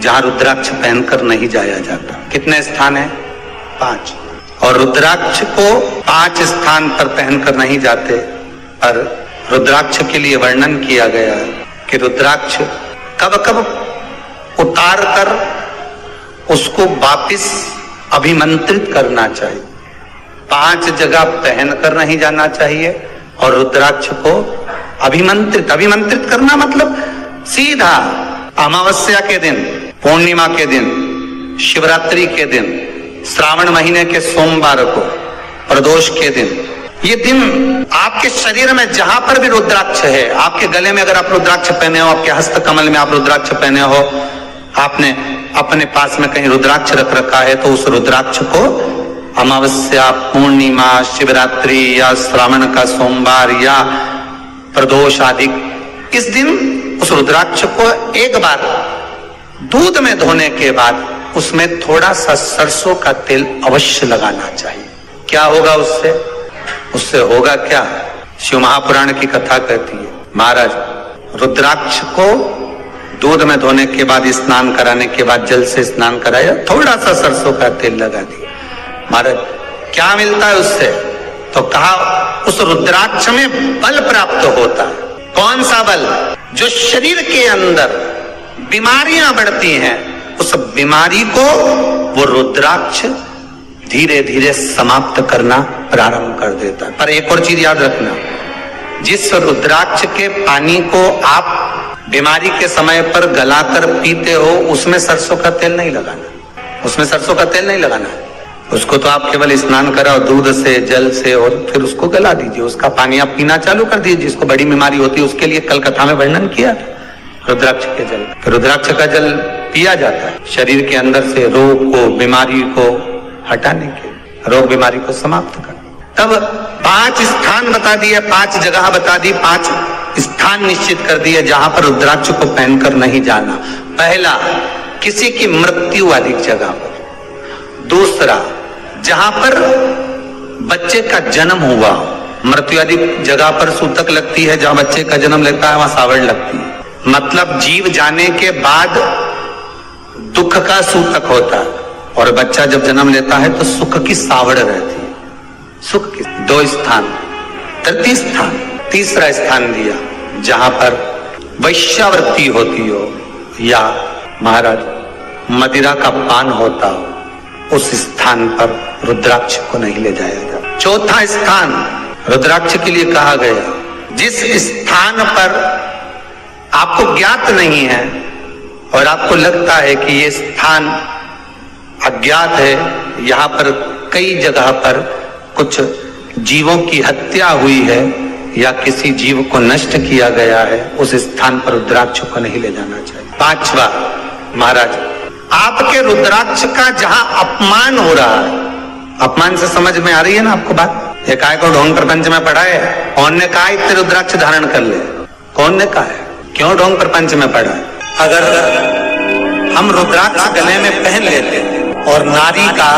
जहां रुद्राक्ष पहनकर नहीं जाया जाता। कितने स्थान है? 5। और रुद्राक्ष को 5 स्थान पर पहनकर नहीं जाते, पर रुद्राक्ष के लिए वर्णन किया गया है कि रुद्राक्ष कब कब उतार कर उसको वापिस अभिमंत्रित करना चाहिए। 5 जगह पहनकर नहीं जाना चाहिए और रुद्राक्ष को अभिमंत्रित करना मतलब सीधा अमावस्या के दिन, पूर्णिमा के दिन, शिवरात्रि के दिन, श्रावण महीने के सोमवार को, प्रदोष के दिन, ये दिन आपके शरीर में जहां पर भी रुद्राक्ष है, आपके गले में अगर आप रुद्राक्ष पहने हो, आपके हस्त कमल में आप रुद्राक्ष पहने हो, आपने अपने पास में कहीं रुद्राक्ष रख रखा है, तो उस रुद्राक्ष को अमावस्या, पूर्णिमा, शिवरात्रि या श्रावण का सोमवार या प्रदोष आदि, इस दिन उस रुद्राक्ष को एक बार दूध में धोने के बाद उसमें थोड़ा सा सरसों का तेल अवश्य लगाना चाहिए। क्या होगा उससे? उससे होगा क्या? शिव महापुराण की कथा कहती है, महाराज रुद्राक्ष को दूध में धोने के बाद, स्नान कराने के बाद जल से स्नान कराया, थोड़ा सा सरसों का तेल लगा दिया। महाराज क्या मिलता है उससे? तो कहा उस रुद्राक्ष में बल प्राप्त होता है। कौन सा बल? जो शरीर के अंदर बीमारियां बढ़ती हैं, उस बीमारी को वो रुद्राक्ष धीरे धीरे समाप्त करना प्रारंभ कर देता है। पर एक और चीज याद रखना, जिस रुद्राक्ष के पानी को आप बीमारी के समय पर गलाकर पीते हो, उसमें सरसों का तेल नहीं लगाना, उसमें सरसों का तेल नहीं लगाना। उसको तो आप केवल स्नान कराओ दूध से, जल से, और फिर उसको गला दीजिए, उसका पानी आप पीना चालू कर दीजिए। जिसको बड़ी बीमारी होती है उसके लिए कल कथा में वर्णन किया रुद्राक्ष के जल। रुद्राक्ष का जल पिया जाता है शरीर के अंदर से रोग को, बीमारी को हटाने के, रोग बीमारी को समाप्त कर। तब 5 स्थान बता दिए, 5 जगह बता दी, 5 स्थान निश्चित कर दिए जहां पर रुद्राक्ष को पहनकर नहीं जाना। पहला, किसी की मृत्यु वाली जगह पर। दूसरा, जहां पर बच्चे का जन्म हुआ, मृत्यु आदि जगह पर सूतक लगती है, जहां बच्चे का जन्म लगता है वहां सावड़ लगती है। मतलब जीव जाने के बाद दुख का सूतक होता है, और बच्चा जब जन्म लेता है तो सुख की सावड़ रहती है। सुख की 2 स्थान। तृतीय स्थान, तीसरा स्थान दिया जहां पर वैश्यावृत्ति होती हो या महाराज मदिरा का पान होता हो, उस स्थान पर रुद्राक्ष को नहीं ले जाया जाता। चौथा स्थान रुद्राक्ष के लिए कहा गया, जिस स्थान पर आपको ज्ञात नहीं है और आपको लगता है कि ये स्थान अज्ञात है, यहाँ पर कई जगह पर कुछ जीवों की हत्या हुई है या किसी जीव को नष्ट किया गया है, उस स्थान पर रुद्राक्ष को नहीं ले जाना चाहिए। 5वां, महाराज आपके रुद्राक्ष का जहां अपमान हो रहा है, अपमान से समझ में आ रही है ना आपको बात? एक आय को ढोंग प्रपंच में पढ़ा है, कौन ने कहा इतने रुद्राक्ष धारण कर ले? कौन ने कहा है? क्यों ढोंग प्रपंच में पढ़ा है? अगर हम रुद्राक्ष गले में पहन लेते और नारी का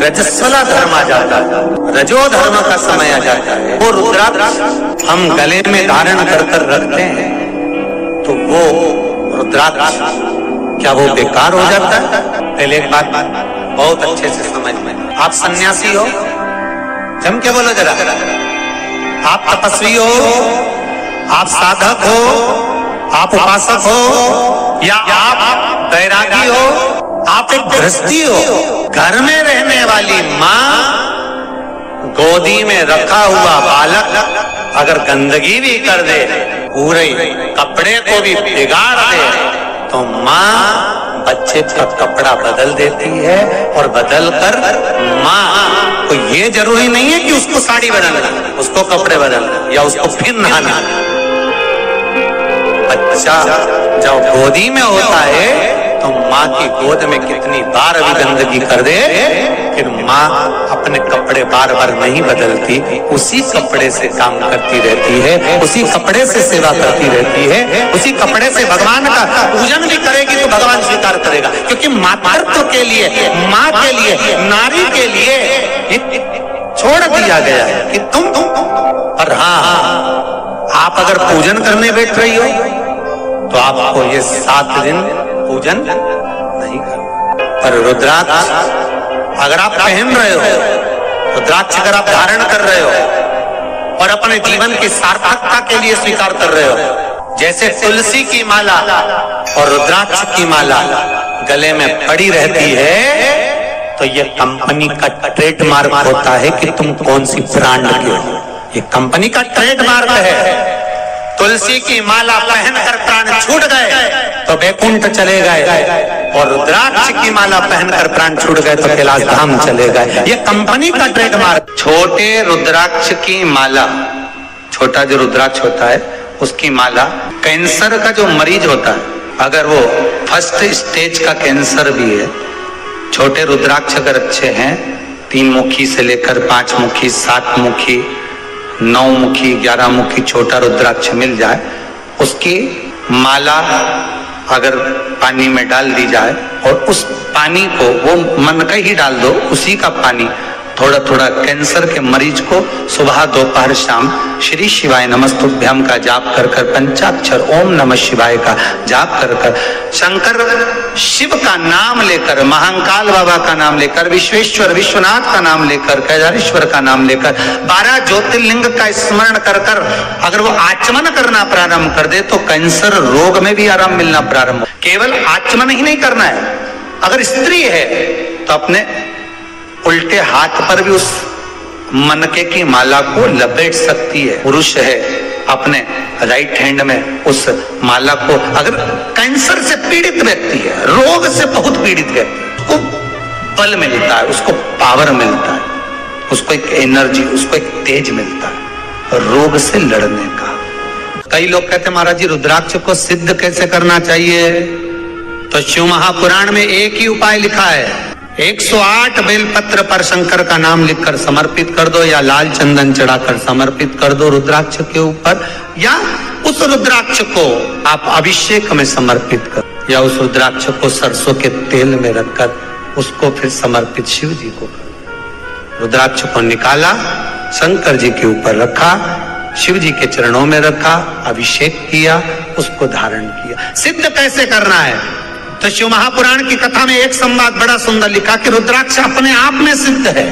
रजस्वला धर्म आ जाता है, रजो धर्म का समय आ जाता है, वो रुद्राक्ष हम गले में धारण कर कर रखते हैं, तो वो रुद्राक्ष क्या वो बेकार हो जाता है? पहले एक बात बहुत अच्छे से समझ में, आप सन्यासी हो, जम के बोलो जरा, आप तपस्वी हो, आप साधक हो, आप उपासक हो, या आप बैरागी हो, आप एक गृहस्थी हो, घर में रहने वाली माँ गोदी में रखा हुआ बालक अगर गंदगी भी कर दे, पूरे कपड़े को भी बिगाड़ दे, तो माँ बच्चे का कपड़ा बदल देती है, और बदल कर माँ को ये जरूरी नहीं है कि उसको साड़ी बदलना, उसको कपड़े बदलना या उसको फिर नहाना। बच्चा जब गोदी में होता है तो माँ की गोद में कितनी बार भी गंदगी कर दे, फिर माँ अपने कपड़े बार बार नहीं बदलती, उसी कपड़े से काम करती रहती है, उसी कपड़े से सेवा करती रहती है, उसी कपड़े से भगवान का पूजन भी करेगी तो भगवान स्वीकार करेगा। क्योंकि मातृत्व के लिए, माँ के लिए, नारी के लिए छोड़ दिया गया है कि तुम पर हाँ, आप अगर पूजन करने बैठ रही हो तो आपको ये 7 दिन पूजन नहीं करना। पर रुद्राक्ष अगर आप पहन रहे हो, रुद्राक्ष अगर आप धारण कर रहे हो और अपने जीवन की सार्थकता के लिए स्वीकार कर रहे हो, जैसे तुलसी की माला और रुद्राक्ष की माला गले में पड़ी रहती है, तो ये कंपनी का ट्रेडमार्क होता है कि तुम कौन सी ब्रांड के हो। ये कंपनी का ट्रेडमार्क है। तुलसी की माला पहनकर प्राण छूट गए तो वैकुंठ चले गए, और रुद्राक्ष की माला पहनकर प्राण छूट गए तो कैलाश धाम चले गए। ये कंपनी का ट्रेडमार्क। छोटे रुद्राक्ष की माला, छोटा जो रुद्राक्ष होता है उसकी माला, कैंसर का जो मरीज होता है, अगर वो फर्स्ट स्टेज का कैंसर भी है, छोटे रुद्राक्ष अगर अच्छे हैं, 3 मुखी से लेकर 5 मुखी, 7 मुखी, 9 मुखी, 11 मुखी छोटा रुद्राक्ष मिल जाए, उसकी माला अगर पानी में डाल दी जाए और उस पानी को वो मन का ही डाल दो, उसी का पानी थोड़ा थोड़ा कैंसर के मरीज को सुबह दोपहर शाम श्री शिवाय नमस्तुभ्यम का जाप कर कर, पंचाक्षर ओम नमः शिवाय का जाप कर कर, शंकर शिव का नाम लेकर, महाकाल बाबा का नाम लेकर, विश्वेश्वर विश्वनाथ का नाम लेकर, केदारेश्वर का नाम लेकर, 12 ज्योतिर्लिंग का स्मरण कर कर अगर वो आचमन करना प्रारंभ कर दे तो कैंसर रोग में भी आराम मिलना प्रारंभ। केवल आचमन ही नहीं करना है, अगर स्त्री है तो अपने उल्टे हाथ पर भी उस मनके की माला को लपेट सकती है। पुरुष है अपने राइट हैंड में उस माला को, अगर कैंसर से पीड़ित व्यक्ति है, रोग से बहुत पीड़ित व्यक्ति, उसको बल मिलता है, उसको पावर मिलता है, उसको एक एनर्जी, उसको एक तेज मिलता है रोग से लड़ने का। कई लोग कहते हैं महाराज जी रुद्राक्ष को सिद्ध कैसे करना चाहिए? तो शिव महापुराण में एक ही उपाय लिखा है, 108 बेलपत्र पर शंकर का नाम लिखकर समर्पित कर दो, या लाल चंदन चढ़ाकर समर्पित कर दो रुद्राक्ष के ऊपर, या उस रुद्राक्ष को आप अभिषेक में समर्पित कर, या उस रुद्राक्ष को सरसों के तेल में रखकर उसको फिर समर्पित शिव जी को कर। रुद्राक्ष को निकाला, शंकर जी के ऊपर रखा, शिव जी के चरणों में रखा, अभिषेक किया, उसको धारण किया। सिद्ध कैसे करना है? तो शिव महापुराण की कथा में एक संवाद बड़ा सुंदर लिखा कि रुद्राक्ष अपने आप में सिद्ध है।